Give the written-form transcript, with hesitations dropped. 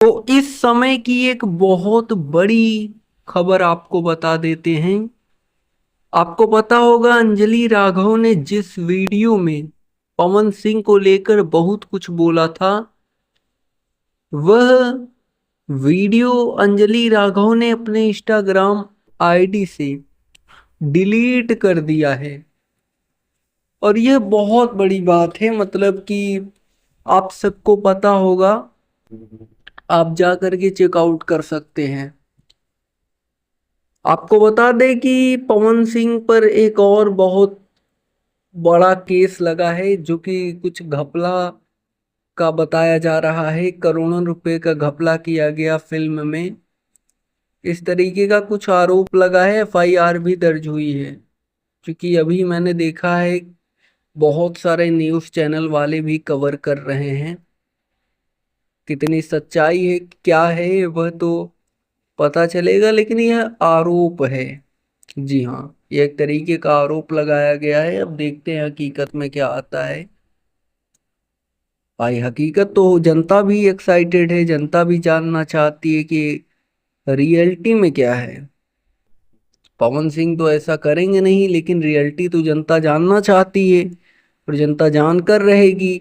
तो इस समय की एक बहुत बड़ी खबर आपको बता देते हैं। आपको पता होगा अंजलि राघव ने जिस वीडियो में पवन सिंह को लेकर बहुत कुछ बोला था, वह वीडियो अंजलि राघव ने अपने इंस्टाग्राम आईडी से डिलीट कर दिया है। और यह बहुत बड़ी बात है, मतलब कि आप सबको पता होगा, आप जा करके चेकआउट कर सकते हैं। आपको बता दें कि पवन सिंह पर एक और बहुत बड़ा केस लगा है, जो कि कुछ घपला का बताया जा रहा है। करोड़ों रुपए का घपला किया गया फिल्म में, इस तरीके का कुछ आरोप लगा है। एफआईआर भी दर्ज हुई है। क्योंकि अभी मैंने देखा है बहुत सारे न्यूज़ चैनल वाले भी कवर कर रहे हैं। कितनी सच्चाई है क्या है वह तो पता चलेगा, लेकिन यह आरोप है। जी हाँ, ये एक तरीके का आरोप लगाया गया है। अब देखते हैं हकीकत में क्या आता है। भाई हकीकत तो जनता भी एक्साइटेड है, जनता भी जानना चाहती है कि रियलिटी में क्या है। पवन सिंह तो ऐसा करेंगे नहीं, लेकिन रियलिटी तो जनता जानना चाहती है और जनता जानकर रहेगी।